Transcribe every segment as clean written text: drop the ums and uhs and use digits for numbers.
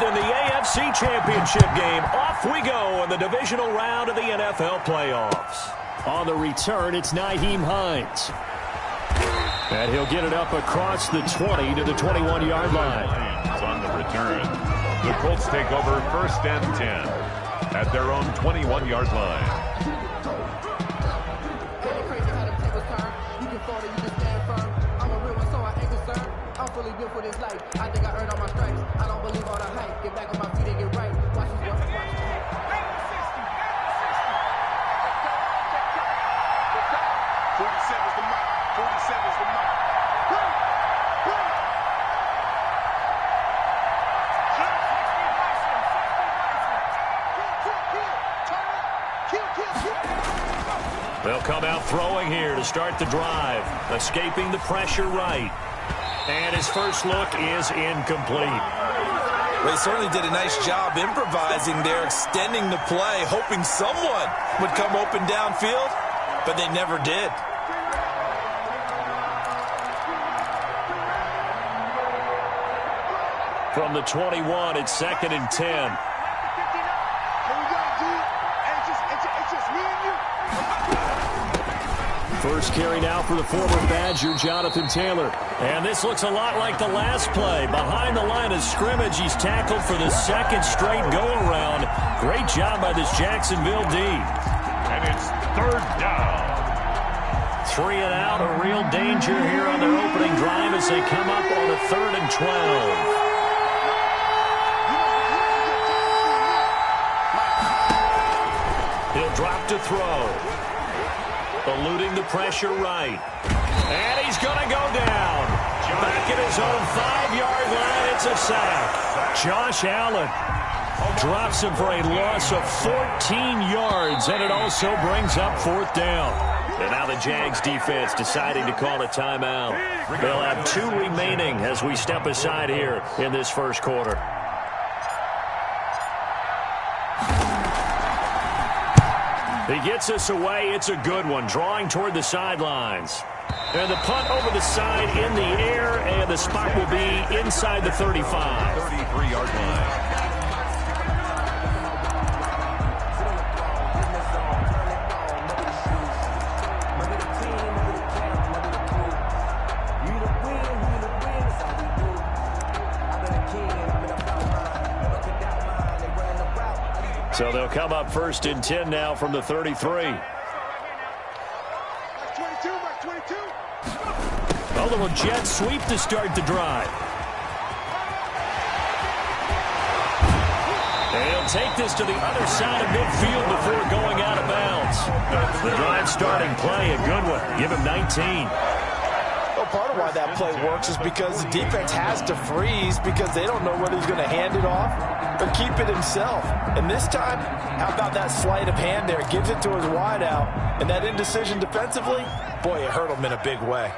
fourth in the AFC Championship game. Off we go in the divisional round of the NFL playoffs. On the return, it's Nyheim Hines. And he'll get it up across the 20 to the 21-yard line. On the return, the Colts take over 1st and 10 at their own 21-yard line. Built for this life. I think I earned all my stripes. I don't believe all the hype. Get back on my feet and get right. Watch this work. Watch this. 47's the mark. 47's the mark. They'll come out throwing here to start the drive. Escaping the pressure right. And his first look is incomplete. They certainly did a nice job improvising there, extending the play, hoping someone would come open downfield, but they never did. From the 21, it's 2nd and 10. First carry now for the former Badger, Jonathan Taylor. And this looks a lot like the last play. Behind the line of scrimmage, he's tackled for the second straight go-around. Great job by this Jacksonville D. And it's 3rd down. 3 and out, a real danger here on their opening drive as they come up on a 3rd and 12. He'll drop to throw. Eluding the pressure right. And he's going to go down. Back at his own 5-yard line, it's a sack. Josh Allen drops him for a loss of 14 yards, and it also brings up 4th down. And now the Jags defense deciding to call a timeout. They'll have 2 remaining as we step aside here in this first quarter. He gets us away. It's a good one. Drawing toward the sidelines. And the punt over the side in the air, and the spot will be inside the 35. 33-yard line. So they'll come up 1st and 10 now from the 33. A little jet sweep to start the drive. And he'll take this to the other side of midfield before going out of bounds. The drive starting play, a good one. Give him 19. Well, part of why that play works is because the defense has to freeze because they don't know whether he's going to hand it off or keep it himself. And this time, how about that sleight of hand there? Gives it to his wideout. And that indecision defensively, boy, it hurt him in a big way.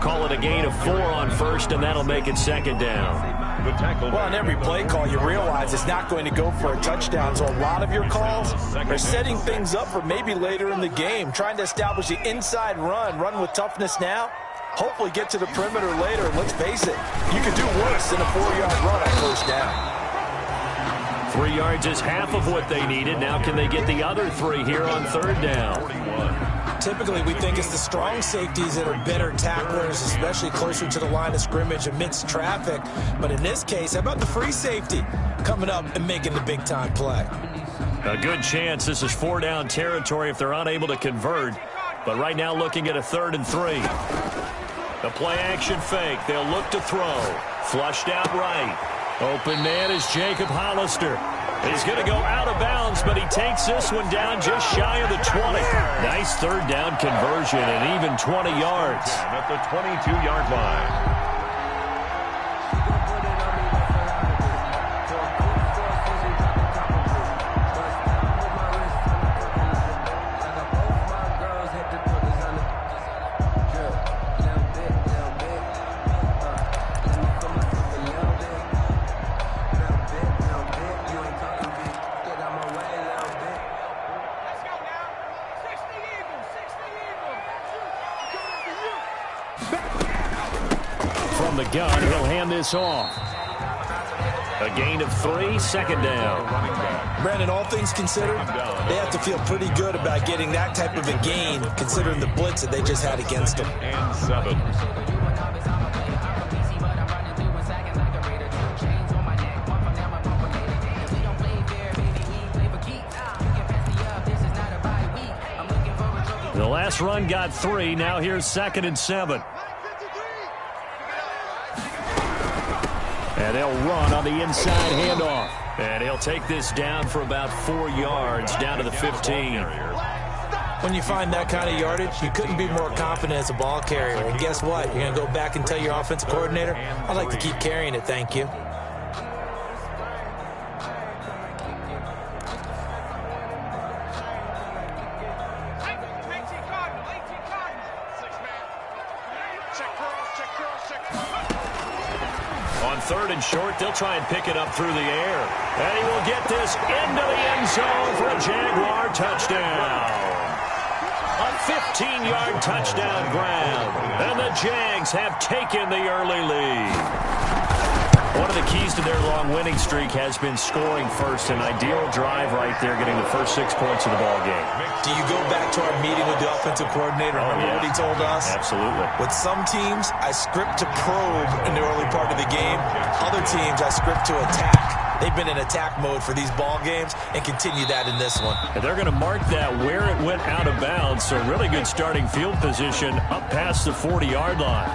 Call it a gain of 4 on 1st, and that'll make it 2nd down. Well, on every play call, you realize it's not going to go for a touchdown. So a lot of your calls are setting things up for maybe later in the game, trying to establish the inside run with toughness now, hopefully get to the perimeter later. And let's face it, you could do worse than a 4-yard run on 1st down. 3 yards is half of what they needed. Now can they get the other 3 here on 3rd down? Typically, we think it's the strong safeties that are better tacklers, especially closer to the line of scrimmage amidst traffic. But in this case, how about the free safety coming up and making the big-time play? A good chance this is 4-down territory if they're unable to convert. But right now looking at a 3rd and 3. The play-action fake. They'll look to throw. Flushed out right. Open man is Jacob Hollister. He's going to go out of bounds, but he takes this one down just shy of the 20. Nice 3rd down conversion and even 20 yards. At the 22-yard line. from the gun. He'll hand this off. A gain of 3, second down. Brandon, all things considered, they have to feel pretty good about getting that type of a gain, considering the blitz that they just had against them. And 7. The last run got 3. Now here's 2nd and 7. And they'll run on the inside handoff. And he'll take this down for about 4 yards, down to the 15. When you find that kind of yardage, you couldn't be more confident as a ball carrier. And guess what? You're going to go back and tell your offensive coordinator, I'd like to keep carrying it, thank you. On 3rd and short, they'll try and pick it up through the air. And he will get this into the end zone for a Jaguar touchdown. A 15-yard touchdown grab. And the Jags have taken the early lead. One of the keys to their long winning streak has been scoring first. An ideal drive right there, getting the first 6 points of the ball game. Do you go back to our meeting with the offensive coordinator? Remember what he told us? Absolutely. With some teams, I script to probe in the early part of the game. Other teams, I script to attack. They've been in attack mode for these ball games and continue that in this one. And they're going to mark that where it went out of bounds. So really good starting field position up past the 40-yard line.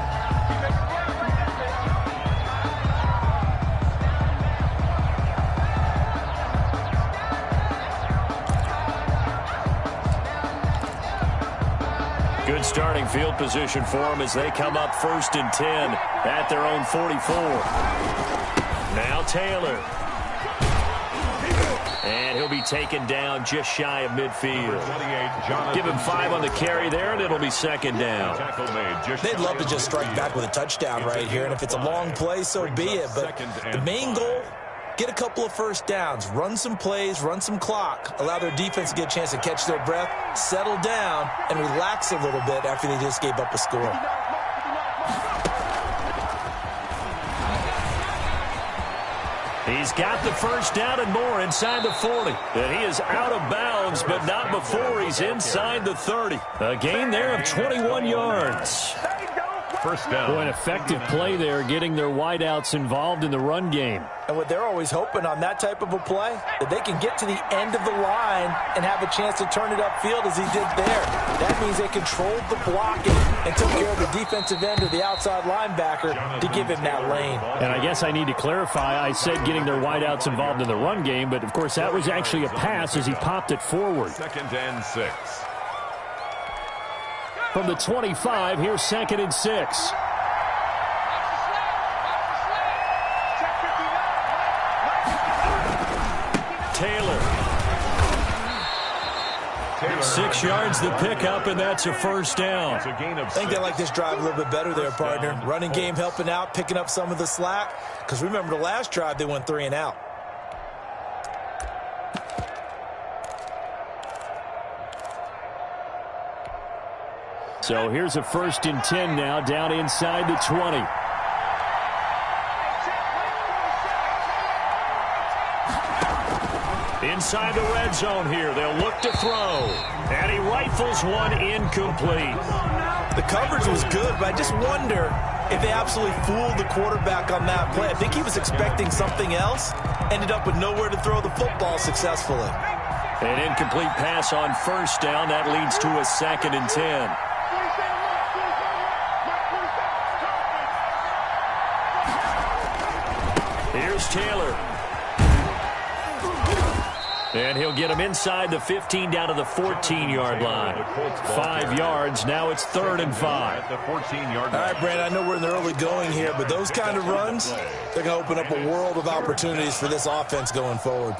Good starting field position for them as they come up 1st and 10 at their own 44. Now Taylor. And he'll be taken down just shy of midfield. Give him 5 on the carry there, and it'll be 2nd down. They'd love to just strike back with a touchdown right here, and if it's a long play, so be it. But the main goal, get a couple of first downs, run some plays, run some clock, allow their defense to get a chance to catch their breath, settle down, and relax a little bit after they just gave up a score. He's got the first down and more inside the 40. And he is out of bounds, but not before he's inside the 30. A gain there of 21 yards. First down. Boy, an effective play there, getting their wideouts involved in the run game. And what they're always hoping on that type of a play, that they can get to the end of the line and have a chance to turn it upfield as he did there. That means they controlled the blocking and took care of the defensive end or the outside linebacker to give him that lane. And I guess I need to clarify, I said getting their wideouts involved in the run game, but of course that was actually a pass as he popped it forward. 2nd and 6. From the 25, here's 2nd and 6. Taylor. 6 yards the pickup, and that's a first down. I think they like this drive a little bit better there, partner. Running game helping out, picking up some of the slack. Because remember the last drive, they went 3 and out. So here's a 1st and 10 now, down inside the 20. Inside the red zone here, they'll look to throw. And he rifles one incomplete. The coverage was good, but I just wonder if they absolutely fooled the quarterback on that play. I think he was expecting something else, ended up with nowhere to throw the football successfully. An incomplete pass on 1st down, that leads to a 2nd and 10. Here's Taylor. And he'll get him inside the 15 down to the 14-yard line. 5 yards. Now it's 3rd and 5. All right, Brandon, I know we're in the early going here, but those kind of runs, they're going to open up a world of opportunities for this offense going forward.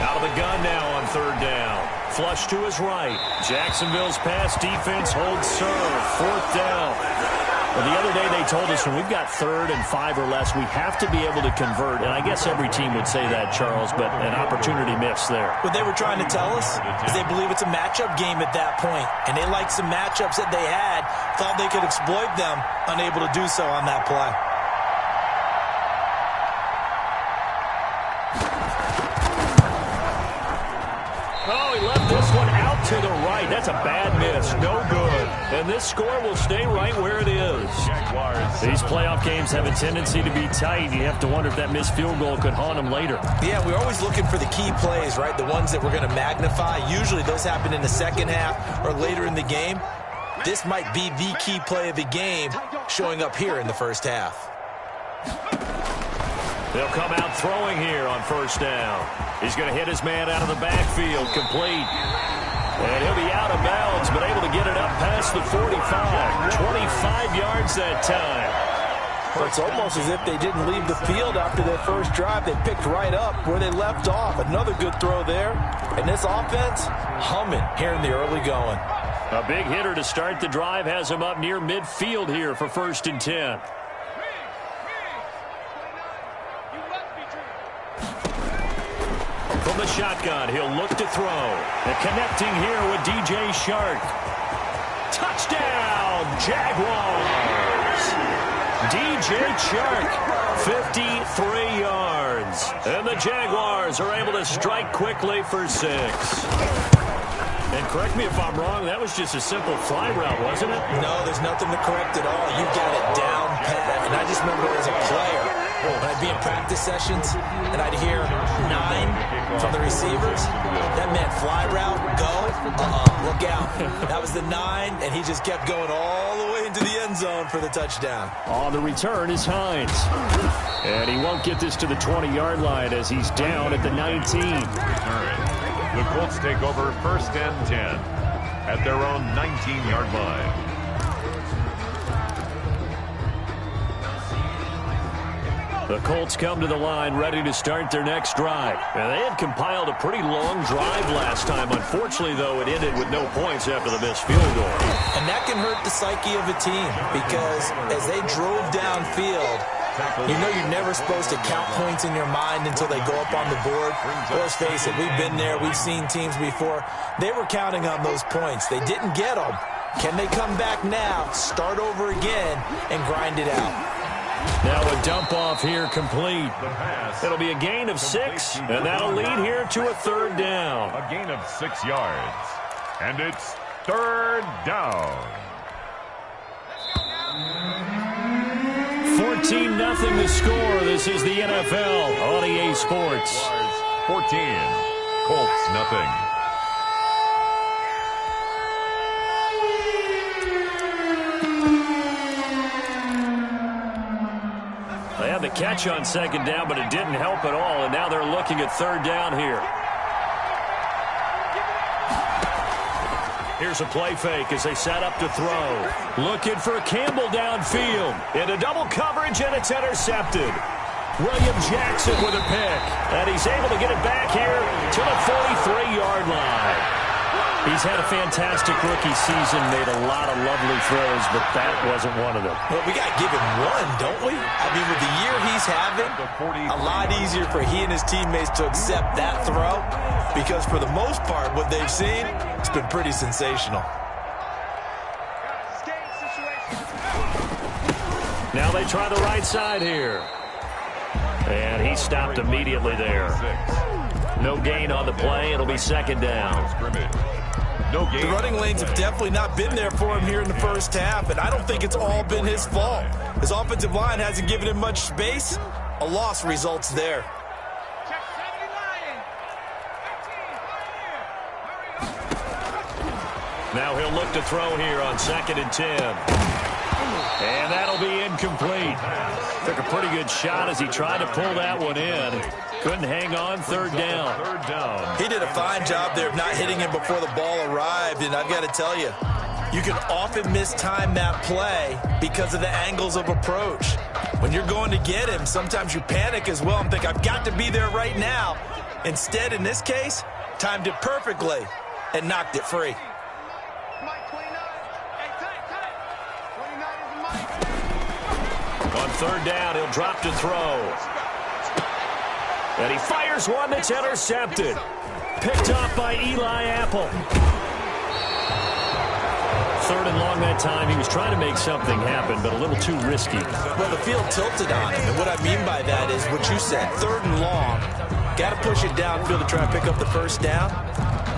Out of the gun now on 3rd down. Flush to his right. Jacksonville's pass defense holds serve. 4th down. Well, the other day they told us when we've got 3rd and 5 or less, we have to be able to convert. And I guess every team would say that, Charles, but an opportunity missed there. What they were trying to tell us is they believe it's a matchup game at that point. And they liked some matchups that they had, thought they could exploit them, unable to do so on that play. Oh, he left this one out to the right. That's a bad miss. No good. And this score will stay right where it is. These playoff games have a tendency to be tight. You have to wonder if that missed field goal could haunt them later. Yeah, we're always looking for the key plays, right? The ones that we're going to magnify. Usually those happen in the second half or later in the game. This might be the key play of the game showing up here in the first half. They'll come out throwing here on first down. He's going to hit his man out of the backfield, complete. And he'll be out of bounds, but able to get it up past the 45. 25 yards that time. Well, it's almost as if they didn't leave the field after their first drive. They picked right up where they left off. Another good throw there. And this offense, humming here in the early going. A big hitter to start the drive has him up near midfield here for 1st and 10. From the shotgun, he'll look to throw. And connecting here with DJ Shark. Touchdown, Jaguars! DJ Shark, 53 yards. And the Jaguars are able to strike quickly for 6. And correct me if I'm wrong, that was just a simple fly route, wasn't it? No, there's nothing to correct at all. You got it down pat. And I just remember as a player, when I'd be in practice sessions and I'd hear 9 from the receivers, that meant fly route, go, look out. That was the 9, and he just kept going all the way into the end zone for the touchdown. On the return is Hines. And he won't get this to the 20-yard line as he's down at the 19. The Colts take over 1st and 10 at their own 19-yard line. The Colts come to the line ready to start their next drive. And they had compiled a pretty long drive last time. Unfortunately, though, it ended with no points after the missed field goal. And that can hurt the psyche of a team because as they drove downfield, you know you're never supposed to count points in your mind until they go up on the board. Well, let's face it, we've been there. We've seen teams before. They were counting on those points. They didn't get them. Can they come back now, start over again, and grind it out? Now a dump off here complete. It'll be a gain of 6, and that'll lead here to a 3rd down. A gain of 6 yards. And it's 3rd down. 14-0 the score. This is the NFL on EA Sports. 14. Colts nothing. They had the catch on 2nd down, but it didn't help at all, and now they're looking at 3rd down here. Here's a play fake as they set up to throw. Looking for Campbell downfield. Into double coverage, and it's intercepted. William Jackson with a pick. And he's able to get it back here to the 43-yard line. He's had a fantastic rookie season, made a lot of lovely throws, but that wasn't one of them. Well, we got to give him one, don't we? I mean, with the year he's having, a lot easier for he and his teammates to accept that throw because for the most part, what they've seen, it's been pretty sensational. Now they try the right side here. And he stopped immediately there. No gain on the play. It'll be 2nd down. The running lanes have definitely not been there for him here in the first half, and I don't think it's all been his fault. His offensive line hasn't given him much space. A loss results there. Now he'll look to throw here on 2nd and 10. And that'll be incomplete. Took a pretty good shot as he tried to pull that one in. Couldn't hang on. 3rd down. 3rd down. He did a fine job there of not hitting him before the ball arrived, and I've got to tell you, you can often mistime that play because of the angles of approach. When you're going to get him, sometimes you panic as well and think, I've got to be there right now. Instead, in this case, timed it perfectly and knocked it free. Mike 29. Hey, tight. 29 is the mic. third down, he'll drop to throw. And he fires one that's intercepted. Picked off by Eli Apple. Third and long that time. He was trying to make something happen, but a little too risky. Well, the field tilted on him, and what I mean by that is what you said. Third and long. Got to push it downfield to try and pick up the first down.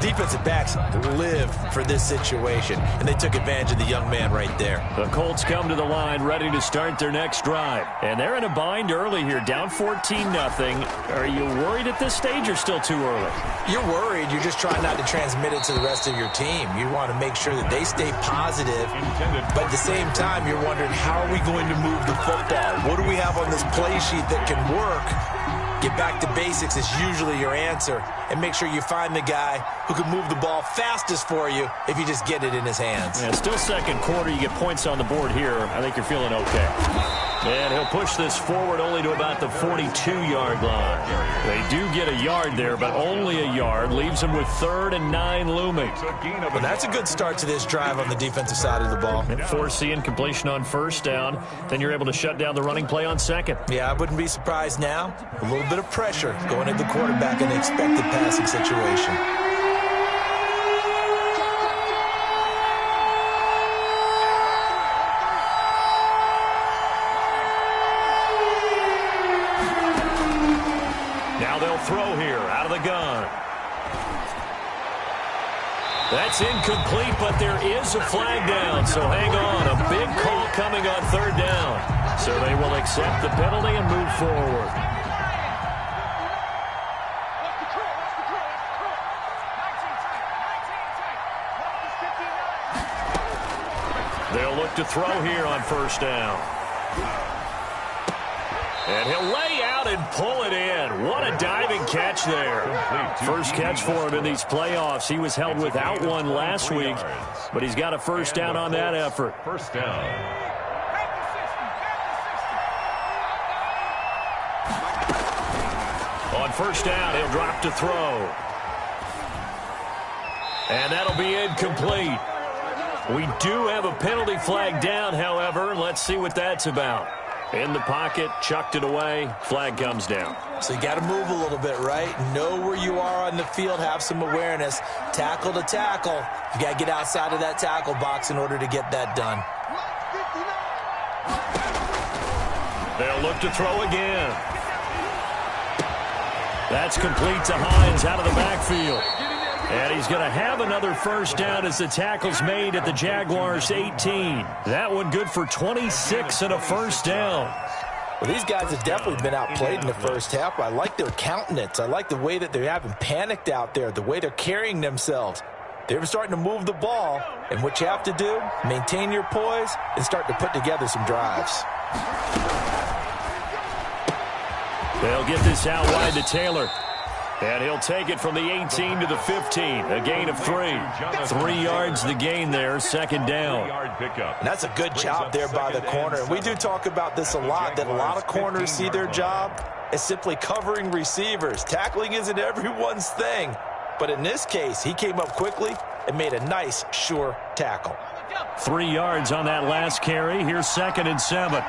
Defensive backs live for this situation, and they took advantage of the young man right there. The Colts come to the line ready to start their next drive. And they're in a bind early here, down 14-0. Are you worried at this stage or still too early? You're worried. You're just trying not to transmit it to the rest of your team. You want to make sure that they stay positive, but at the same time, you're wondering, how are we going to move the football? What do we have on this play sheet that can work? Get back to basics is usually your answer, and make sure you find the guy who can move the ball fastest for you if you just get it in his hands. Yeah, still second quarter. You get points on the board here. I think you're feeling okay. And he'll push this forward only to about the 42-yard line. They do get a yard there, but only a yard. Leaves them with 3rd and 9 looming. Well, that's a good start to this drive on the defensive side of the ball. And forcing completion on first down. Then you're able to shut down the running play on second. Yeah, I wouldn't be surprised now. A little bit of pressure going at the quarterback in the expected passing situation. Throw here out of the gun. That's incomplete, but there is a flag down, so hang on. A big call coming on third down. So they will accept the penalty and move forward. They'll look to throw here on first down. And he'll lay out and pull it in. What a diving catch there. First catch for him in these playoffs. He was held without one last week, but he's got a first down on that effort. First down. On first down, he'll drop to throw. And that'll be incomplete. We do have a penalty flag down, however. Let's see what that's about. In the pocket, chucked it away, flag comes down. So you got to move a little bit, right? Know where you are on the field, have some awareness. Tackle to tackle. You got to get outside of that tackle box in order to get that done. They'll look to throw again. That's complete to Hines out of the backfield. And he's going to have another first down as the tackle's made at the Jaguars' 18. That one good for 26 and a first down. Well, these guys have definitely been outplayed in the first half. I like their countenance. I like the way that they're having panicked out there, the way they're carrying themselves. They're starting to move the ball, and what you have to do, maintain your poise and start to put together some drives. They'll get this out wide to Taylor. And he'll take it from the 18 to the 15. A gain of 3. 3 yards the gain there, second down. And that's a good job there by the corner. And we do talk about this a lot, that a lot of corners see their job as simply covering receivers. Tackling isn't everyone's thing. But in this case, he came up quickly and made a nice, sure tackle. 3 yards on that last carry. Here's 2nd and 7.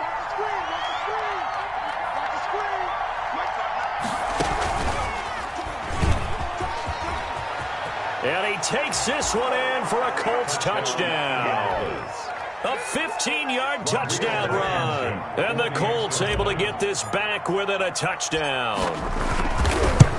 And he takes this one in for a Colts touchdown. A 15-yard touchdown run. And the Colts able to get this back within a touchdown.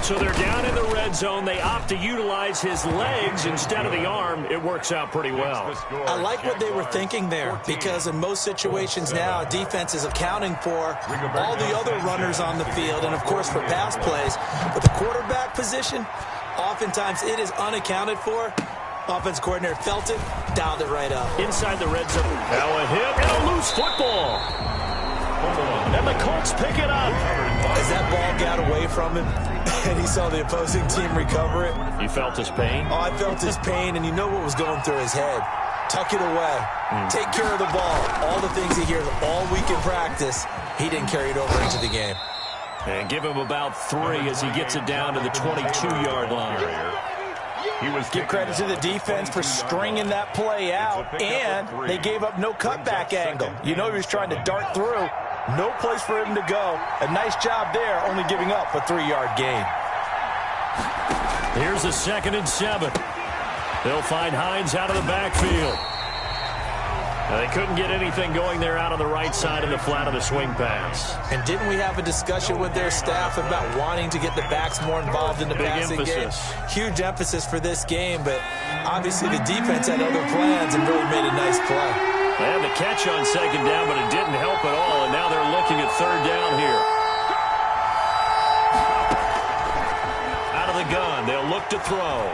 So they're down in the red zone. They opt to utilize his legs instead of the arm. It works out pretty well. I like what they were thinking there, because in most situations now, defense is accounting for all the other runners on the field and, of course, for pass plays. But the quarterback position, oftentimes it is unaccounted for. Offense coordinator felt it, dialed it right up. Inside the red zone. Now a hit and a loose football. And the Colts pick it up. As that ball got away from him and he saw the opposing team recover it. You felt his pain? Oh, I felt his pain, and you know what was going through his head. Tuck it away. Take care of the ball. All the things he hears all week in practice, he didn't carry it over into the game. And give him about 3 as he gets it down to the 22-yard line. Give credit to the defense for stringing that play out, and they gave up no cutback angle. You know he was trying to dart through. No place for him to go. A nice job there, only giving up a 3-yard gain. Here's a 2nd and 7. They'll find Hines out of the backfield. Now, they couldn't get anything going there out on the right side of the flat of the swing pass. And didn't we have a discussion with their staff about wanting to get the backs more involved in the passing game? Huge emphasis for this game, but obviously the defense had other plans and really made a nice play. They had the catch on 2nd down, but it didn't help at all, and now they're looking at 3rd down here. Out of the gun, they'll look to throw.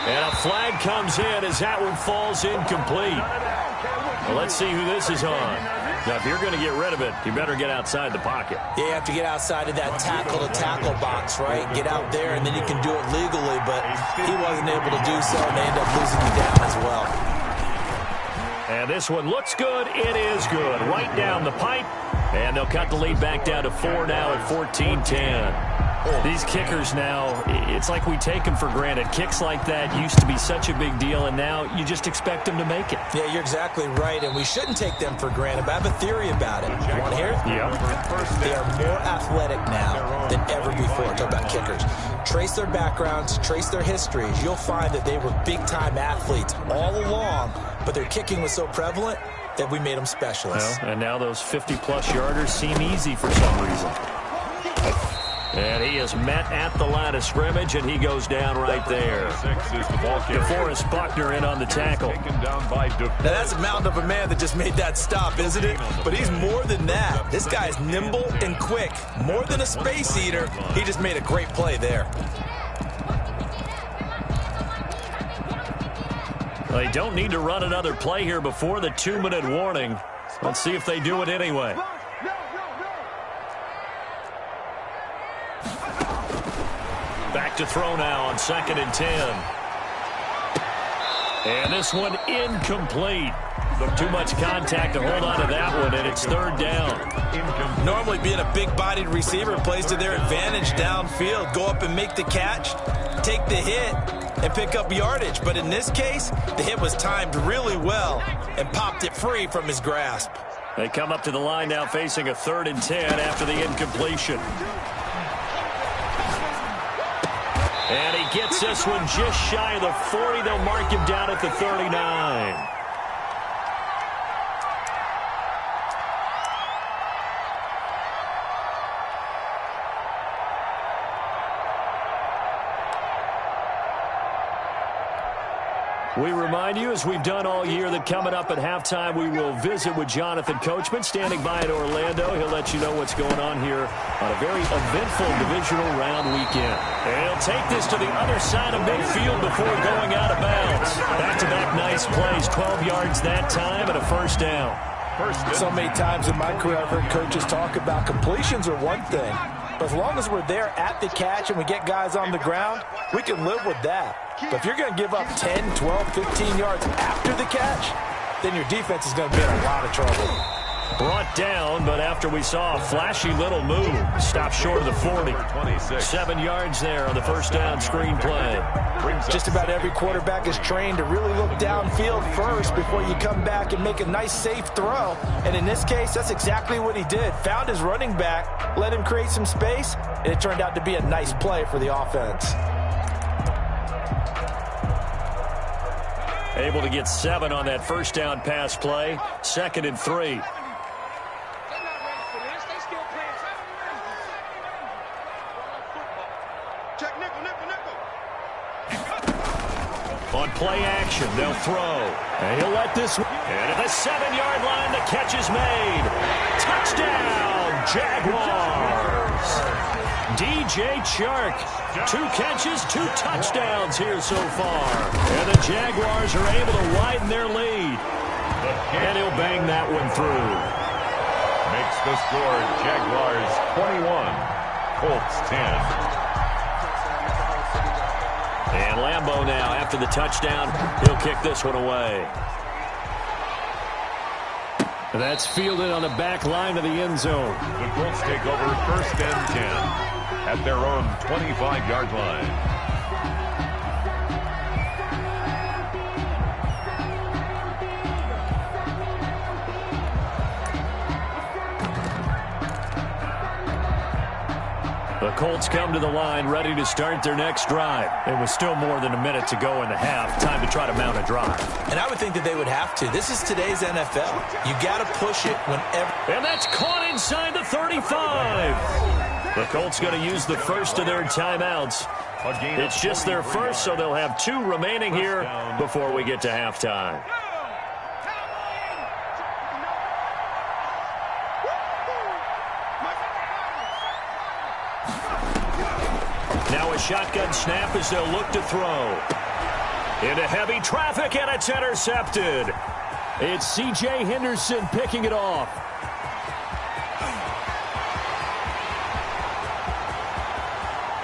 And a flag comes in as that one falls incomplete. Well, let's see who this is on. Now, if you're going to get rid of it, you better get outside the pocket. Yeah, you have to get outside of that tackle-to-tackle box, right? Get out there, and then you can do it legally, but he wasn't able to do so, and they end up losing you down as well. And this one looks good. It is good. Right down the pipe, and they'll cut the lead back down to 4 now at 14-10. These kickers now, it's like we take them for granted. Kicks like that used to be such a big deal, and now you just expect them to make it. Yeah, you're exactly right, and we shouldn't take them for granted, but I have a theory about it. You want to hear it? Yeah. They are more athletic now than ever before. Talk about kickers. Trace their backgrounds, trace their histories. You'll find that they were big-time athletes all along, but their kicking was so prevalent that we made them specialists. Well, and now those 50-plus yarders seem easy for some reason. And he is met at the line of scrimmage, and he goes down right there. DeForest Buckner in on the tackle. Now, that's a mountain of a man that just made that stop, isn't it? But he's more than that. This guy is nimble and quick. More than a space eater, he just made a great play there. Well, they don't need to run another play here before the 2-minute warning. Let's see if they do it anyway. Back to throw now on 2nd and 10. And this one incomplete. Too much contact to hold on to that one, and it's 3rd down. Normally being a big-bodied receiver plays to their advantage downfield. Go up and make the catch, take the hit, and pick up yardage. But in this case, the hit was timed really well and popped it free from his grasp. They come up to the line now facing a 3rd and 10 after the incompletion. And he gets this one just shy of the 40. They'll mark him down at the 39. We remind you, as we've done all year, that coming up at halftime, we will visit with Jonathan Coachman, standing by in Orlando. He'll let you know what's going on here on a very eventful divisional round weekend. And he'll take this to the other side of midfield before going out of bounds. Back-to-back nice plays, 12 yards that time and a 1st down. So many times in my career, I've heard coaches talk about completions are one thing, but as long as we're there at the catch and we get guys on the ground, we can live with that. But if you're going to give up 10, 12, 15 yards after the catch, then your defense is going to be in a lot of trouble. Brought down, but after we saw a flashy little move, stopped short of the 40. 7 yards there on the 1st down screen play. Just about every quarterback is trained to really look downfield first before you come back and make a nice, safe throw. And in this case, that's exactly what he did. Found his running back, let him create some space, and it turned out to be a nice play for the offense. Able to get 7 on that 1st down pass play. 2nd and 3. On play action, they'll throw. And he'll let this one. And at the 7-yard line, the catch is made. Touchdown, Jaguars. DJ Chark. 2 catches, 2 touchdowns here so far. And the Jaguars are able to widen their lead. And he'll bang that one through. Makes the score Jaguars 21, Colts 10. And Lambeau now, after the touchdown, he'll kick this one away. That's fielded on the back line of the end zone. The Colts take over 1st and 10 at their own 25-yard line. The Colts come to the line ready to start their next drive. It was still more than a minute to go in the half. Time to try to mount a drive. And I would think that they would have to. This is today's NFL. You got to push it whenever. And that's caught inside the 35. The Colts going to use the first of their timeouts. It's just their first, so they'll have 2 remaining here before we get to halftime. Now a shotgun snap as they'll look to throw. Into heavy traffic, and it's intercepted. It's C.J. Henderson picking it off.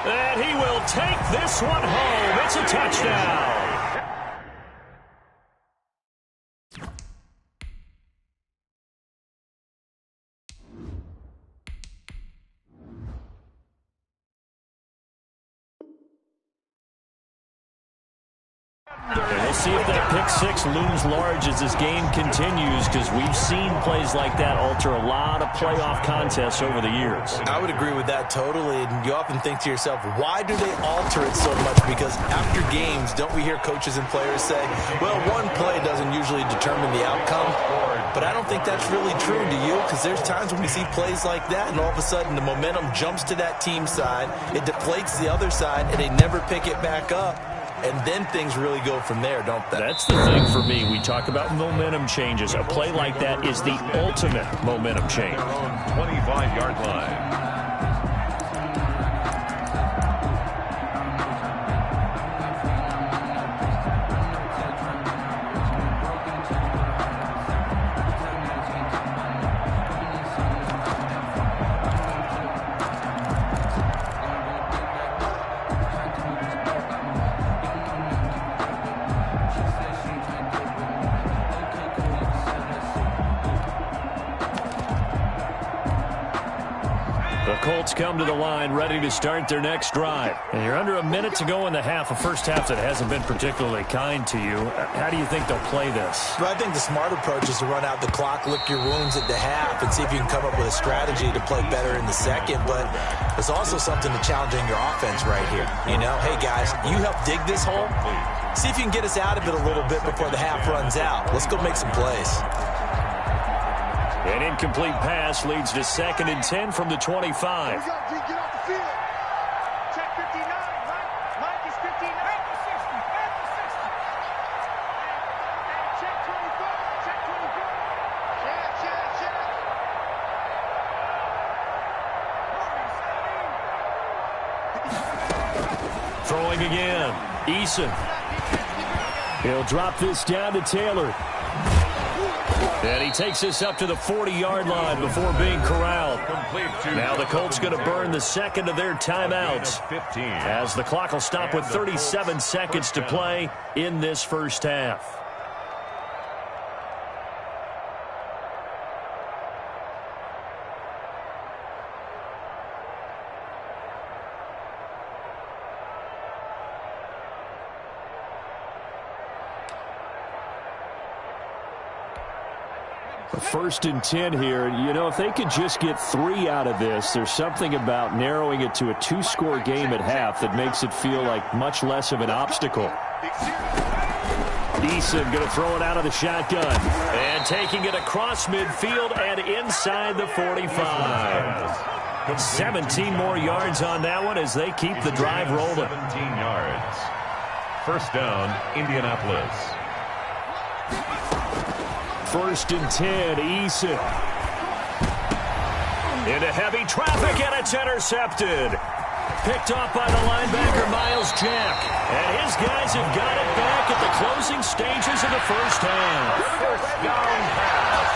And he will take this one home. It's a touchdown. And we'll see if that pick six looms large as this game continues, because we've seen plays like that alter a lot of playoff contests over the years. I would agree with that totally. And you often think to yourself, why do they alter it so much? Because after games, don't we hear coaches and players say, well, one play doesn't usually determine the outcome. But I don't think that's really true, do you? Because there's times when we see plays like that, and all of a sudden the momentum jumps to that team side, it deflates the other side, and they never pick it back up. And then things really go from there, don't they? That's the thing for me. We talk about momentum changes. A play like that is the ultimate momentum change. 25-yard line. Colts come to the line ready to start their next drive. And you're under a minute to go in the half, a first half that hasn't been particularly kind to you. How do you think they'll play this? Well, I think the smart approach is to run out the clock, lick your wounds at the half, and see if you can come up with a strategy to play better in the second. But there's also something to challenging your offense right here. You know, hey, guys, you help dig this hole. See if you can get us out of it a little bit before the half runs out. Let's go make some plays. An incomplete pass leads to 2nd and 10 from the 25. Get off the field. Check 59, right? Mike is 59. At the 60. At the 60. And check 24. Check 24. Throwing again. Eason. He'll drop this down to Taylor. And he takes this up to the 40-yard line before being corralled. Now the Colts going to burn the second of their timeouts, as the clock will stop with 37 seconds to play in this first half. First and 10 here. You know, if they could just get 3 out of this, there's something about narrowing it to a 2-score game at half that makes it feel like much less of an obstacle. Eason going to throw it out of the shotgun. And taking it across midfield and inside the 45. 17 more yards on that one as they keep the drive rolling. 17 yards. First down, Indianapolis. First and 10, Eason. Into heavy traffic, and it's intercepted. Picked off by the linebacker, Miles Jack. And his guys have got it back at the closing stages of the first half. First down pass.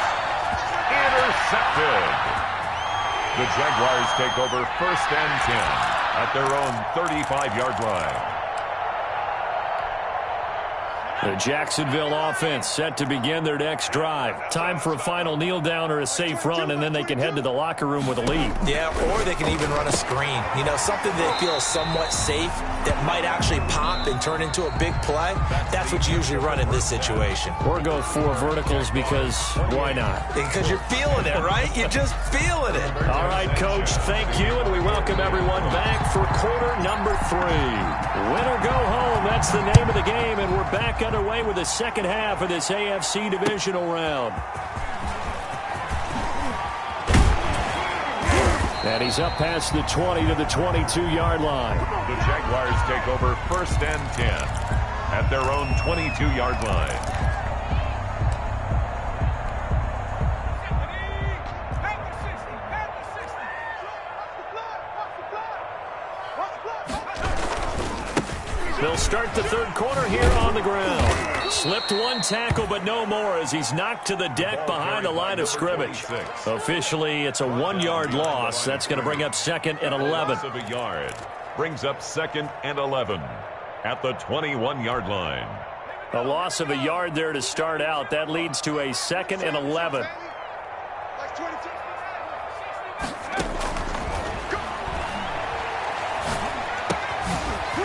Intercepted. The Jaguars take over first and 10 at their own 35-yard line. The Jacksonville offense set to begin their next drive. Time for a final kneel down or a safe run, and then they can head to the locker room with a lead. Yeah, or they can even run a screen. You know, something they feel is somewhat safe that might actually pop and turn into a big play. That's what you usually run in this situation. Or go 4 verticals because why not? Because you're feeling it, right? You're just feeling it. All right, Coach, thank you, and we welcome everyone back for quarter number 3. Win or go home, that's the name of the game, and we're back underway with the second half of this AFC divisional round. And he's up past the 20 to the 22-yard line. The Jaguars take over 1st and 10 at their own 22-yard line. They'll start the third quarter here on the ground. Slipped one tackle, but no more as he's knocked to the deck behind the line of scrimmage. Officially, it's a 1-yard loss. That's going to bring up 2nd and 11. Loss of a yard brings up 2nd and 11 at the 21-yard line. A loss of a yard there to start out. That leads to a 2nd and 11.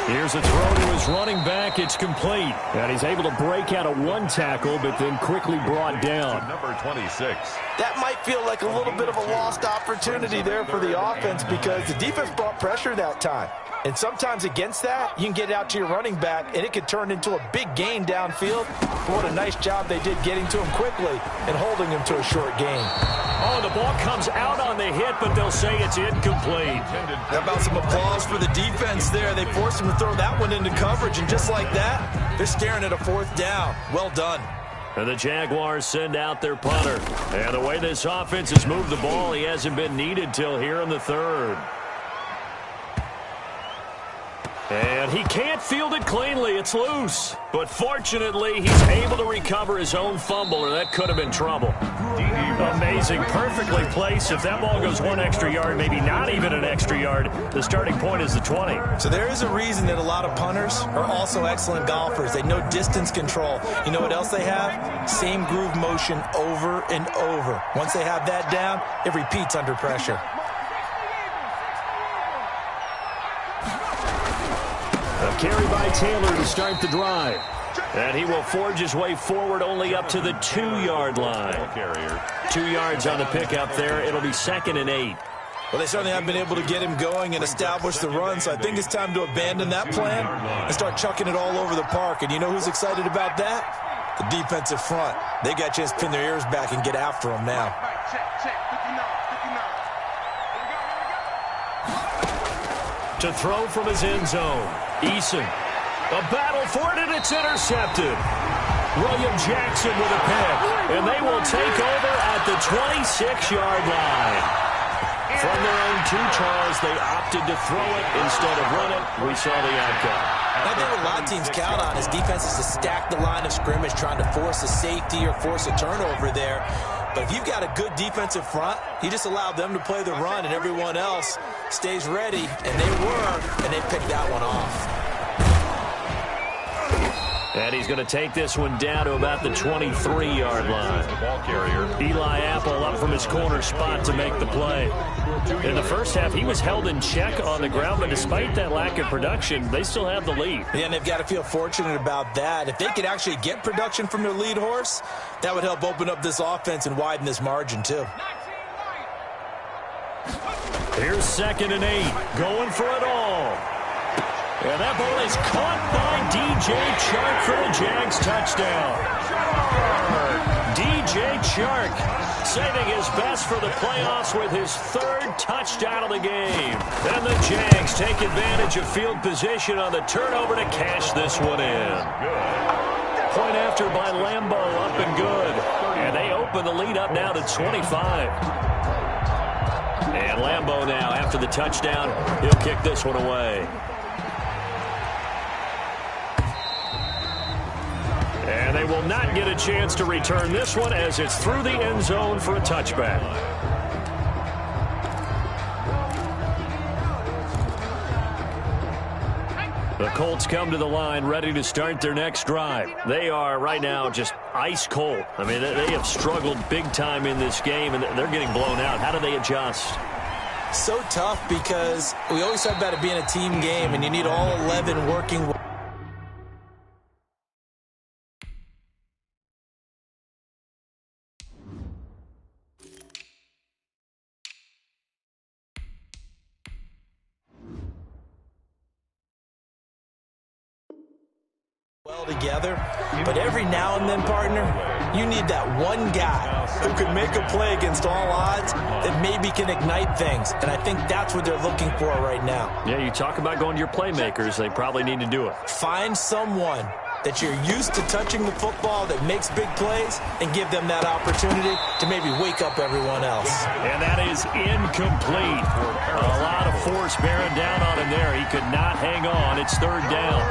Here's a throw to his running back. It's complete. And he's able to break out of one tackle, but then quickly brought down. Number 26. That might feel like a little bit of a lost opportunity there for the offense because the defense brought pressure that time. And sometimes against that, you can get out to your running back, and it could turn into a big gain downfield. What a nice job they did getting to him quickly and holding him to a short gain. Oh, the ball comes out on the hit, but they'll say it's incomplete. How about some applause for the defense there? They forced him to throw that one into coverage, and just like that, they're staring at a 4th down. Well done. And the Jaguars send out their punter. And the way this offense has moved the ball, he hasn't been needed till here in the 3rd. And he can't field it cleanly. It's loose. But fortunately, he's able to recover his own fumble, or that could have been trouble. Amazing. Perfectly placed. If that ball goes 1 extra yard, maybe not even an extra yard, the starting point is the 20. So there is a reason that a lot of punters are also excellent golfers. They know distance control. You know what else they have? Same groove motion over and over. Once they have that down, it repeats under pressure. A carry by Taylor to start the drive. And he will forge his way forward only up to the 2-yard line. 2 yards on the pickup there. It'll be 2nd and 8. Well, they certainly have been able to get him going and establish the run, so I think it's time to abandon that plan and start chucking it all over the park. And you know who's excited about that? The defensive front. They got a chance to pin their ears back and get after him now. To throw from his end zone. Eason. A battle for it, and it's intercepted. William Jackson with a pick. And they will take over at the 26-yard line. From their own 2, Charles, they opted to throw it instead of run it. We saw the outcome. I think what a lot of teams count on is defenses to stack the line of scrimmage, trying to force a safety or force a turnover there. But if you've got a good defensive front, you just allow them to play the run, and everyone else stays ready, and they picked that one off. And he's going to take this one down to about the 23-yard line. Eli Apple up from his corner spot to make the play. In the first half, he was held in check on the ground, but despite that lack of production, they still have the lead. Yeah, and they've got to feel fortunate about that. If they could actually get production from their lead horse, that would help open up this offense and widen this margin, too. Here's 2nd and 8, going for it all. And that ball is caught by D.J. Chark for the Jags touchdown. D.J. Chark saving his best for the playoffs with his 3rd touchdown of the game. And the Jags take advantage of field position on the turnover to cash this one in. Point after by Lambo, up and good. And they open the lead up now to 25. And Lambo now, after the touchdown, he'll kick this one away. And they will not get a chance to return this one as it's through the end zone for a touchback. The Colts come to the line ready to start their next drive. They are right now just ice cold. I mean, they have struggled big time in this game, and they're getting blown out. How do they adjust? So tough because we always talk about it being a team game, and you need all 11 working well together, but every now and then, partner, you need that one guy who can make a play against all odds that maybe can ignite things, and I think that's what they're looking for right now. Yeah, you talk about going to your playmakers. They probably need to do it. Find someone that you're used to touching the football that makes big plays and give them that opportunity to maybe wake up everyone else. And that is incomplete. A lot of force bearing down on him there. He could not hang on. It's third down.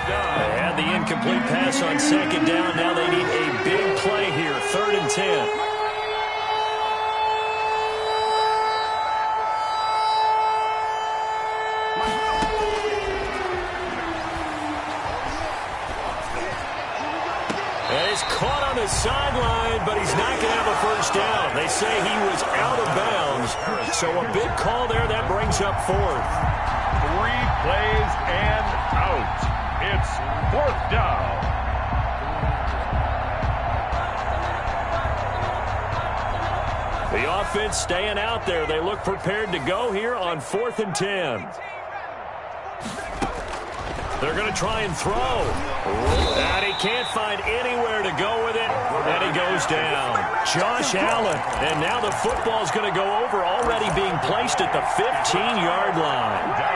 They had the incomplete pass on second down. Now they need a big play here, 3rd and 10. And he's caught on the sideline, but he's not going to have a first down. They say he was out of bounds. So a big call there. That brings up 4th. 3 plays and out. It's 4th down. The offense staying out there. They look prepared to go here on 4th and 10. They're going to try and throw. And he can't find anywhere to go with it. And he goes down. Josh Allen. And now the football is going to go over, already being placed at the 15-yard line.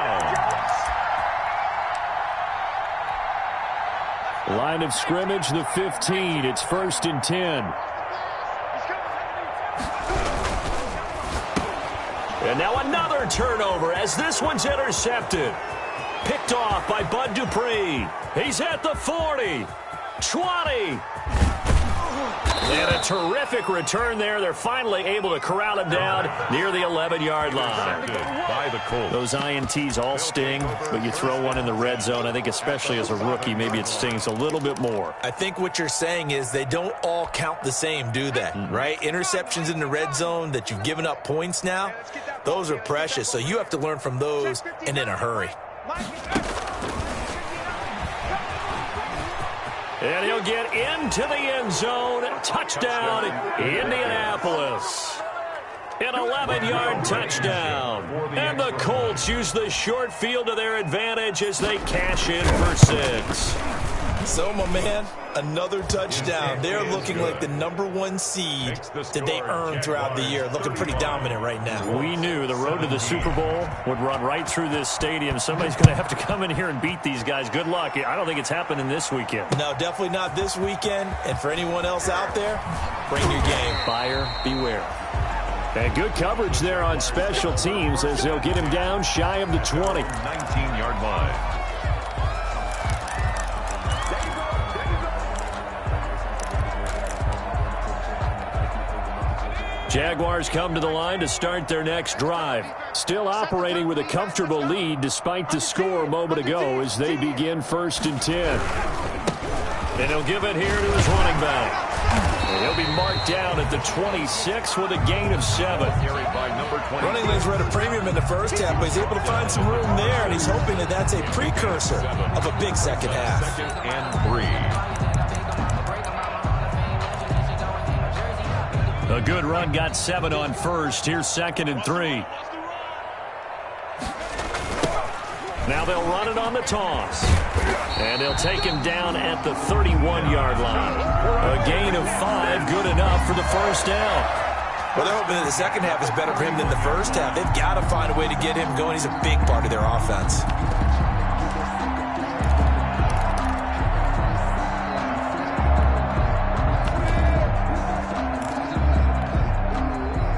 Line of scrimmage, the 15. It's 1st and 10. And now another turnover as this one's intercepted. Picked off by Bud Dupree. He's at the 40, 20. And a terrific return there. They're finally able to corral him down near the 11-yard line. By the Colts. Those INTs all sting, but you throw one in the red zone. I think especially as a rookie, maybe it stings a little bit more. I think what you're saying is they don't all count the same, do they? Right? Interceptions in the red zone that you've given up points now, those are precious. So you have to learn from those and in a hurry. And he'll get into the end zone. Touchdown, Indianapolis. An 11-yard touchdown. And the Colts use the short field to their advantage as they cash in for 6. So, my man, another touchdown. They're looking like the #1 seed that they earned throughout the year. Looking pretty dominant right now. We knew the road to the Super Bowl would run right through this stadium. Somebody's going to have to come in here and beat these guys. Good luck. I don't think it's happening this weekend. No, definitely not this weekend. And for anyone else out there, bring your game. Buyer beware. And good coverage there on special teams as they'll get him down shy of the 20. 19-yard line. Jaguars come to the line to start their next drive. Still operating with a comfortable lead despite the score a moment ago as they begin 1st and 10. And he'll give it here to his running back. And he'll be marked down at the 26 with a gain of 7. Running lanes were at a premium in the first half, but he's able to find some room there, and he's hoping that that's a precursor of a big second half. 2nd and 3. A good run got 7 on first. Here's 2nd and 3. Now they'll run it on the toss. And they'll take him down at the 31-yard line. A gain of 5, good enough for the first down. Well, they're hoping that the second half is better for him than the first half. They've got to find a way to get him going. He's a big part of their offense.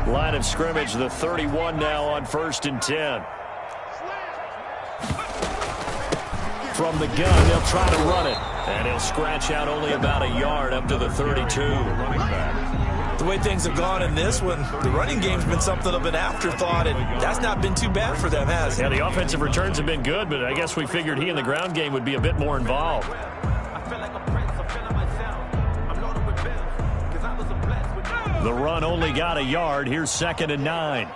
Line of scrimmage, the 31 now on 1st and 10. From the gun, they'll try to run it. And he'll scratch out only about a yard up to the 32. The way things have gone in this one, the running game's been something of an afterthought, and that's not been too bad for them, has it? Yeah, the offensive returns have been good, but I guess we figured he in the ground game would be a bit more involved. The run only got a yard. Here's 2nd and 9.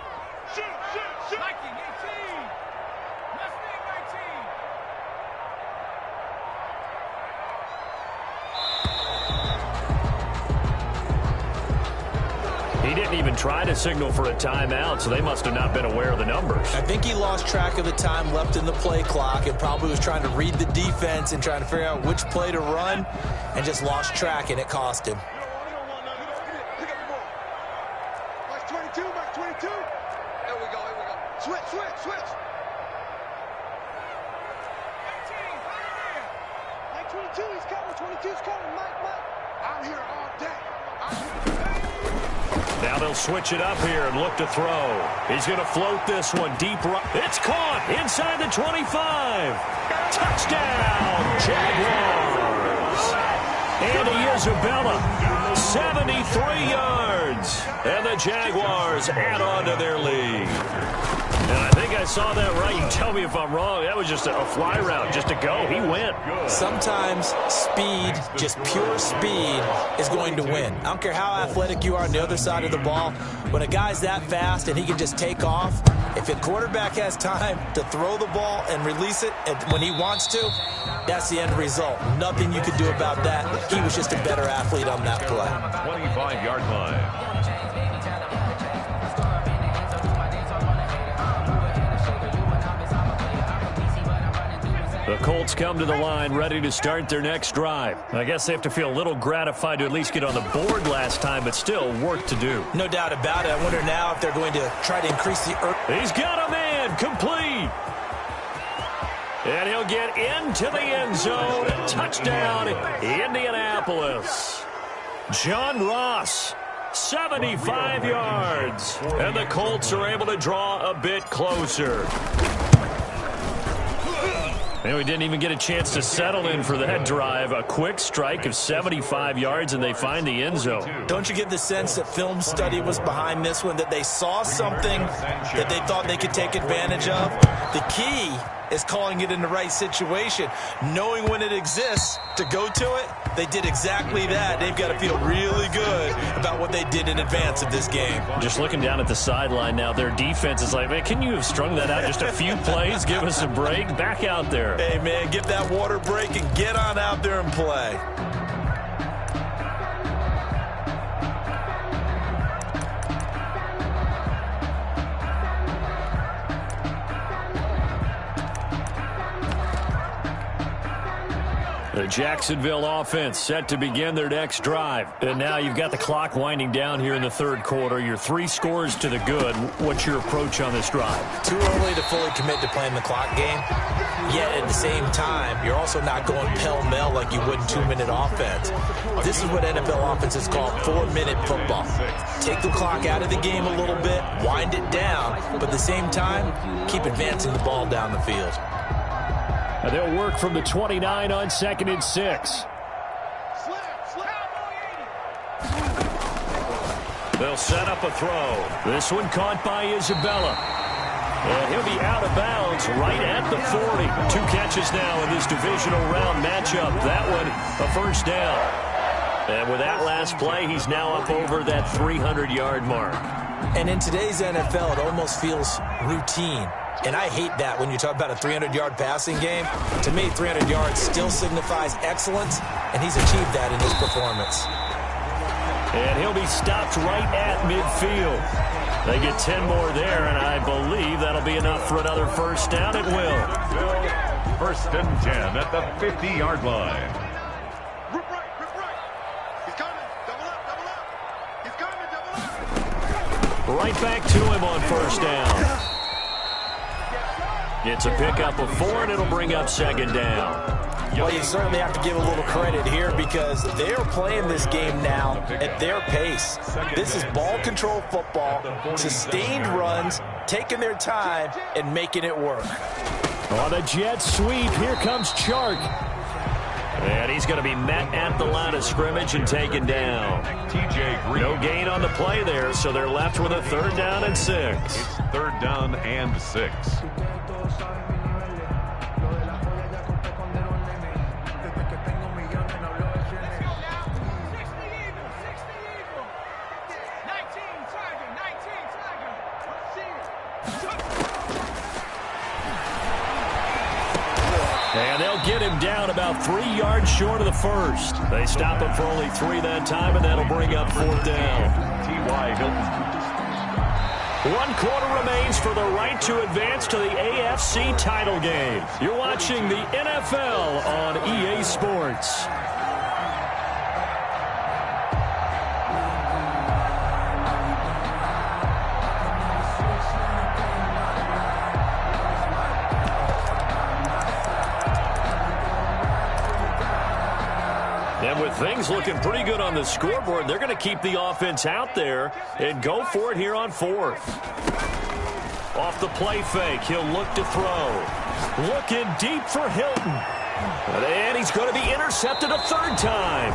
He didn't even try to signal for a timeout, so they must have not been aware of the numbers. I think he lost track of the time left in the play clock and probably was trying to read the defense and trying to figure out which play to run and just lost track, and it cost him. Switch. 22, he's coming. 22's coming. Mike. I'm here all day. Now they'll switch it up here and look to throw. He's going to float this one deep right. It's caught inside the 25. Touchdown, Jaguars. Andy Isabella, 73 yards. And the Jaguars add on to their lead. And I think I saw that right. You tell me if I'm wrong. That was just a fly route, just to go. He went. Sometimes speed, just pure speed, is going to win. I don't care how athletic you are on the other side of the ball. When a guy's that fast and he can just take off, if a quarterback has time to throw the ball and release it when he wants to, that's the end result. Nothing you could do about that. He was just a better athlete on that play. 25-yard line. The Colts come to the line ready to start their next drive. I guess they have to feel a little gratified to at least get on the board last time, but still work to do. No doubt about it. I wonder now if they're going to try to increase the... He's got a man, complete. And he'll get into the end zone. Touchdown, Indianapolis. John Ross, 75 yards. And the Colts are able to draw a bit closer. And we didn't even get a chance to settle in for that drive. A quick strike of 75 yards, and they find the end zone. Don't you get the sense that film study was behind this one, that they saw something that they thought they could take advantage of? The key is calling it in the right situation, knowing when it exists to go to it. They did exactly that. They've got to feel really good about what they did in advance of this game. Just looking down at the sideline now, their defense is like, man, can you have strung that out just a few plays? Give us a break. Back out there. Hey, man, get that water break and get on out there and play. The Jacksonville offense set to begin their next drive. And now you've got the clock winding down here in the third quarter. You're 3 scores to the good. What's your approach on this drive? Too early to fully commit to playing the clock game. Yet at the same time, you're also not going pell-mell like you would in 2-minute offense. This is what NFL offenses call 4-minute football. Take the clock out of the game a little bit, wind it down, but at the same time, keep advancing the ball down the field. And they'll work from the 29 on 2nd and 6. They'll set up a throw. This one caught by Isabella. And he'll be out of bounds right at the 40. 2 catches now in this divisional round matchup. That one, a first down. And with that last play, he's now up over that 300-yard mark. And in today's NFL, it almost feels routine. And I hate that when you talk about a 300-yard passing game. To me, 300 yards still signifies excellence, and he's achieved that in his performance. And he'll be stopped right at midfield. They get 10 more there, and I believe that'll be enough for another first down. It will. 1st and 10 at the 50-yard line. Rip right. He's coming. Double up. He's coming, double up. Right back to him on first down. It's a pickup of 4, and it'll bring up 2nd down. Well, you certainly have to give a little credit here because they are playing this game now at their pace. This is ball control football, sustained runs, taking their time, and making it work. On a jet sweep, here comes Chark. And And he's going to be met at the line of scrimmage and taken down. TJ Green. No gain on the play there, so they're left with a 3rd down and 6. It's 3rd down and 6. And they'll get him down about 3 yards short of the 1st. They stop him for only 3 that time, and that'll bring up 4th down. T.Y. Hilton. 1 quarter remains for the right to advance to the AFC title game. You're watching the NFL on EA Sports. And with things looking pretty good on the scoreboard, they're going to keep the offense out there and go for it here on 4th. Off the play fake, he'll look to throw. Looking deep for Hilton. And he's going to be intercepted a 3rd time.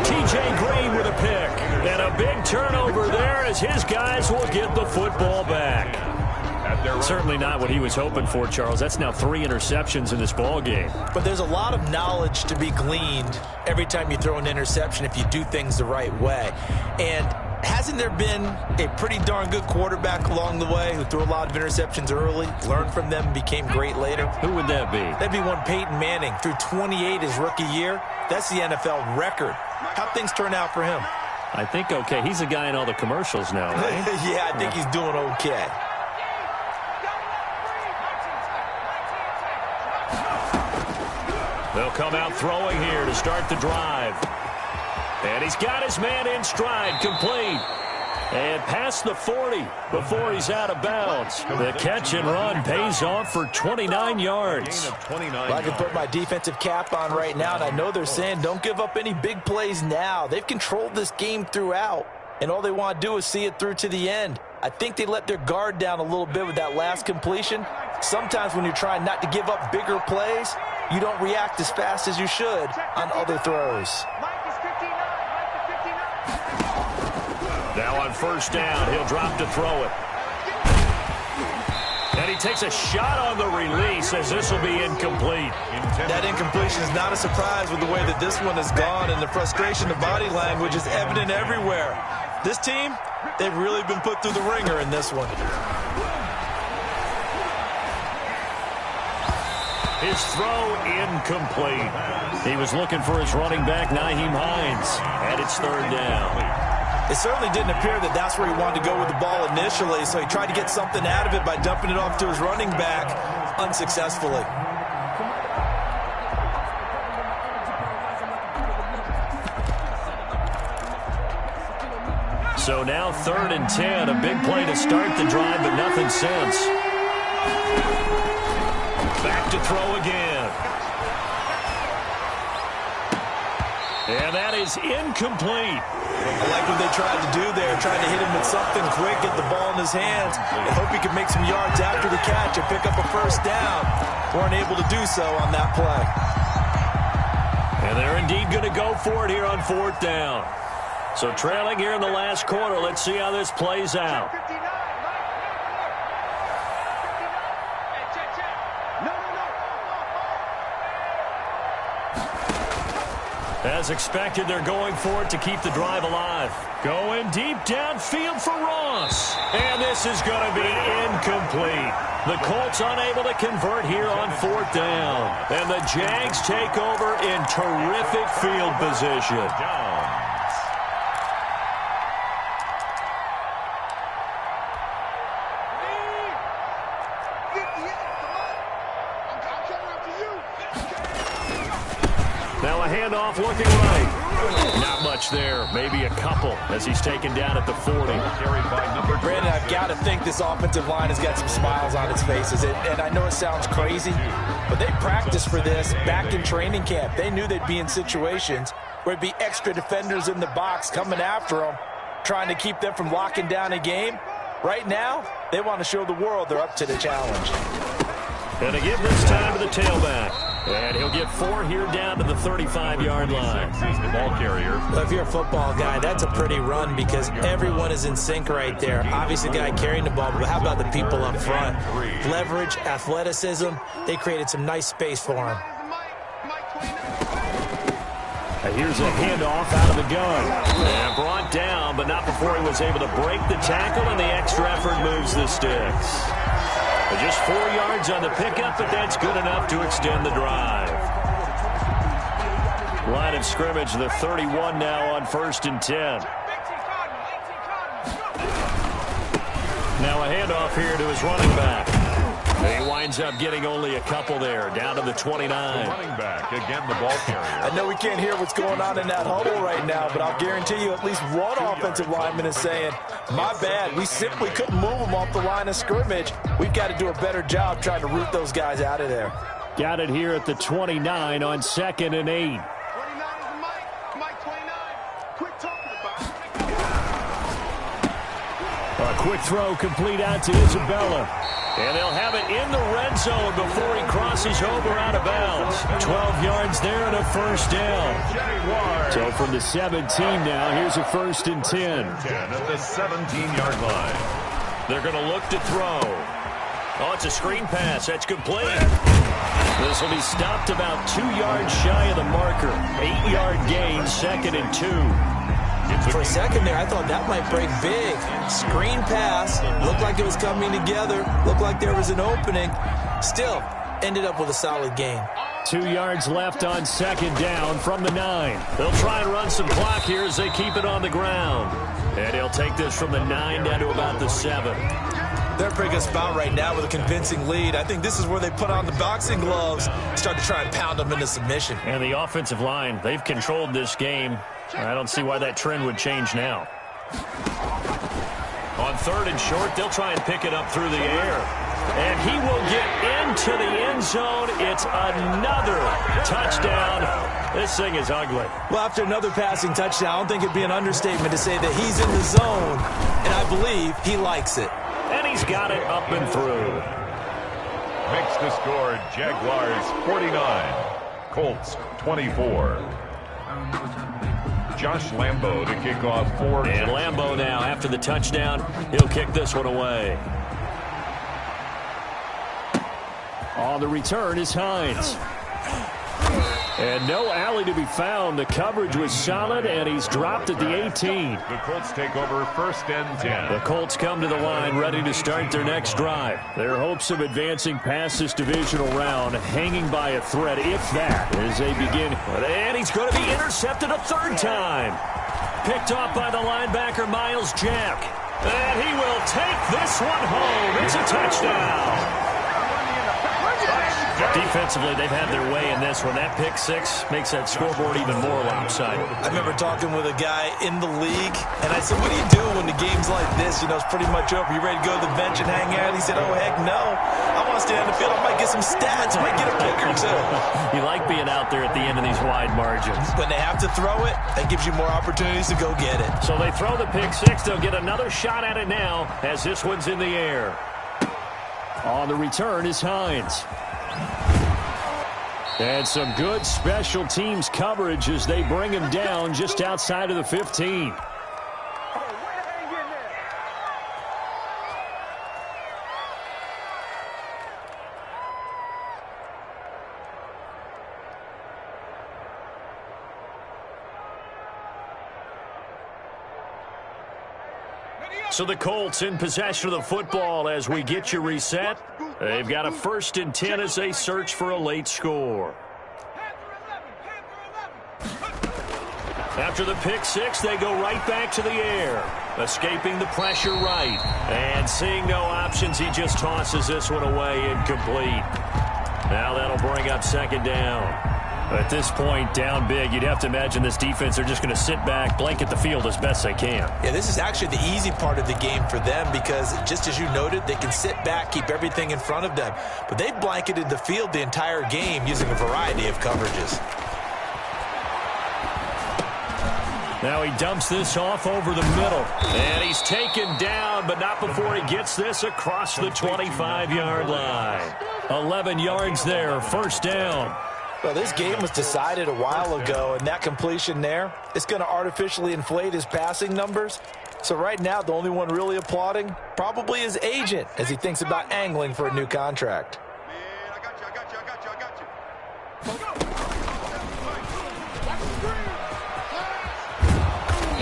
TJ Green with a pick. And a big turnover there as his guys will get the football back. Certainly not what he was hoping for, Charles. That's now 3 interceptions in this ball game. But there's a lot of knowledge to be gleaned every time you throw an interception if you do things the right way. And hasn't there been a pretty darn good quarterback along the way who threw a lot of interceptions early, learned from them, and became great later? Who would that be? That'd be one Peyton Manning. Threw 28 his rookie year. That's the NFL record. How'd things turn out for him? I think okay. He's a guy in all the commercials now, right? Yeah, I think he's doing okay. They'll come out throwing here to start the drive. And he's got his man in stride, complete. And past the 40 before he's out of bounds. The catch and run pays off for 29 yards. Well, I can put my defensive cap on right now, and I know they're saying don't give up any big plays now. They've controlled this game throughout, and all they want to do is see it through to the end. I think they let their guard down a little bit with that last completion. Sometimes when you're trying not to give up bigger plays, you don't react as fast as you should on other throws. Now on 1st down, he'll drop to throw it. And he takes a shot on the release as this will be incomplete. That incompletion is not a surprise with the way that this one has gone, and the frustration of body language is evident everywhere. This team, they've really been put through the ringer in this one. His throw incomplete. He was looking for his running back, Nyheim Hines, and it's 3rd down. It certainly didn't appear that that's where he wanted to go with the ball initially, so he tried to get something out of it by dumping it off to his running back unsuccessfully. So now 3rd and 10, a big play to start the drive, but nothing since. Back to throw again. And that is incomplete. I like what they tried to do there, trying to hit him with something quick, get the ball in his hands, and hope he can make some yards after the catch and pick up a 1st down. Weren't able to do so on that play. And they're indeed going to go for it here on 4th down. So trailing here in the last quarter, let's see how this plays out. As expected, they're going for it to keep the drive alive. Going deep downfield for Ross. And this is going to be incomplete. The Colts unable to convert here on 4th down. And the Jags take over in terrific field position. Now a handoff looking right. Not much there. Maybe a couple as he's taken down at the 40. Brandon, I've got to think this offensive line has got some smiles on its faces. And I know it sounds crazy, but they practiced for this back in training camp. They knew they'd be in situations where it'd be extra defenders in the box coming after them, trying to keep them from locking down a game. Right now, they want to show the world they're up to the challenge. And to give this time to the tailback. And he'll get 4 here down to the 35-yard line. Is the ball carrier. Well, if you're a football guy, that's a pretty run because everyone is in sync right there. Obviously, the guy carrying the ball, but how about the people up front? Leverage, athleticism, they created some nice space for him. And here's a handoff out of the gun. And brought down, but not before he was able to break the tackle, and the extra effort moves the sticks. Just 4 yards on the pickup, but that's good enough to extend the drive. Line of scrimmage, the 31 now on 1st and 10. Now a handoff here to his running back. He winds up getting only a couple there, down to the 29. The running back, again the ball carrier. I know we can't hear what's going on in that huddle right now, but I'll guarantee you at least one offensive lineman is saying, my bad, we simply couldn't move them off the line of scrimmage. We've got to do a better job trying to root those guys out of there. Got it here at the 29 on 2nd and 8. 29 is the Mike 29. Quit talking about it. A quick throw complete out to Isabella. And they'll have it in the red zone before he crosses over out of bounds. 12 yards there and a first down. So from the 17 now, here's a 1st and 10. At the 17-yard line. They're going to look to throw. Oh, it's a screen pass. That's complete. This will be stopped about 2 yards shy of the marker. 8-yard gain, 2nd and 2. For a second there, I thought that might break big. Screen pass, looked like it was coming together, looked like there was an opening. Still, ended up with a solid gain. 2 yards left on 2nd down from the 9. They'll try and run some clock here as they keep it on the ground. And he'll take this from the 9 down to about the 7. They're a pretty good spot right now with a convincing lead. I think this is where they put on the boxing gloves, start to try and pound them into submission. And the offensive line, they've controlled this game. I don't see why that trend would change now. On 3rd and short, they'll try and pick it up through the air. And he will get into the end zone. It's another touchdown. This thing is ugly. Well, after another passing touchdown, I don't think it'd be an understatement to say that he's in the zone, and I believe he likes it. And he's got it up and through. Makes the score Jaguars 49, Colts 24. Josh Lambo to kick off 4. And Lambo now, after the touchdown, he'll kick this one away. On the return is Hines. And no alley to be found. The coverage was solid, and he's dropped at the 18. The Colts take over 1st and 10. The Colts come to the line ready to start their next drive. Their hopes of advancing past this divisional round hanging by a thread, if that, as they begin. And he's going to be intercepted a 3rd time. Picked off by the linebacker, Miles Jack. And he will take this one home. It's a touchdown. Defensively, they've had their way in this one. That pick 6 makes that scoreboard even more lopsided. I remember talking with a guy in the league, and I said, what do you do when the game's like this? You know, it's pretty much over. You ready to go to the bench and hang out? He said, oh, heck no. I want to stay on the field. I might get some stats. I might get a pick or two. You like being out there at the end of these wide margins. When they have to throw it, that gives you more opportunities to go get it. So they throw the pick 6. They'll get another shot at it now as this one's in the air. On the return is Hines. And some good special teams coverage as they bring him down just outside of the 15. So the Colts in possession of the football as we get you reset. They've got a 1st and 10 as they search for a late score. After the pick 6, they go right back to the air. Escaping the pressure right. And seeing no options, he just tosses this one away incomplete. Now that'll bring up 2nd down. At this point, down big, you'd have to imagine this defense are just going to sit back, blanket the field as best they can. Yeah, this is actually the easy part of the game for them because, just as you noted, they can sit back, keep everything in front of them. But they've blanketed the field the entire game using a variety of coverages. Now he dumps this off over the middle. And he's taken down, but not before he gets this across the 25-yard line. 11 yards there, first down. Well, this game was decided a while ago, and that completion there, it's going to artificially inflate his passing numbers. So right now, the only one really applauding probably his agent as he thinks about angling for a new contract. Man, I got you.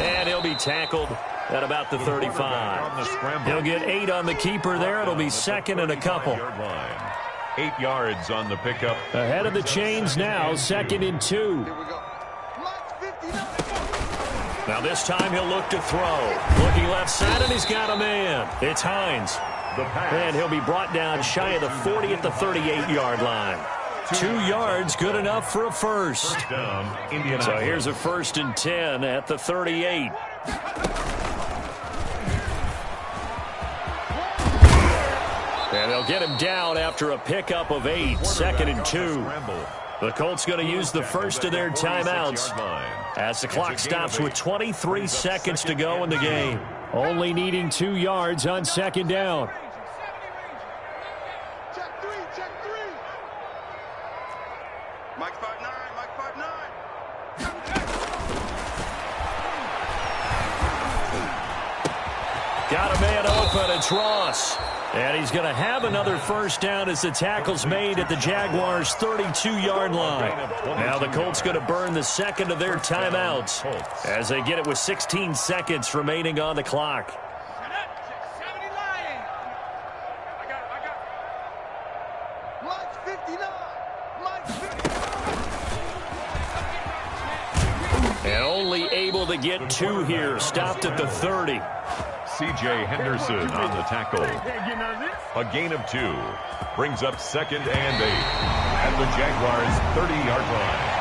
And he'll be tackled at about the 35. He'll get 8 on the keeper there. It'll be second and a couple. 8 yards on the pickup. Ahead of the chains now, second and 2. Now this time he'll look to throw. Looking left side, and he's got a man. It's Hines. And he'll be brought down shy of the 40 at the 38-yard line. 2 yards, good enough for a first. So here's a first and 10 at the 38. And they'll get him down after a pickup of 8, second and 2. The Colts going to use the first of their timeouts as the clock stops with 23 seconds to go in the game. Only needing 2 yards on second down. Check three. Mike 5'9", Mike 5'9". Got a man open, it's Ross. And he's going to have another first down as the tackle's made at the Jaguars' 32-yard line. Now the Colts going to burn the second of their timeouts as they get it with 16 seconds remaining on the clock. Mike 59. Mike 59. And only able to get 2 here, stopped at the 30. C.J. Henderson on the tackle. A gain of 2. Brings up second and 8 at the Jaguars' 30-yard line.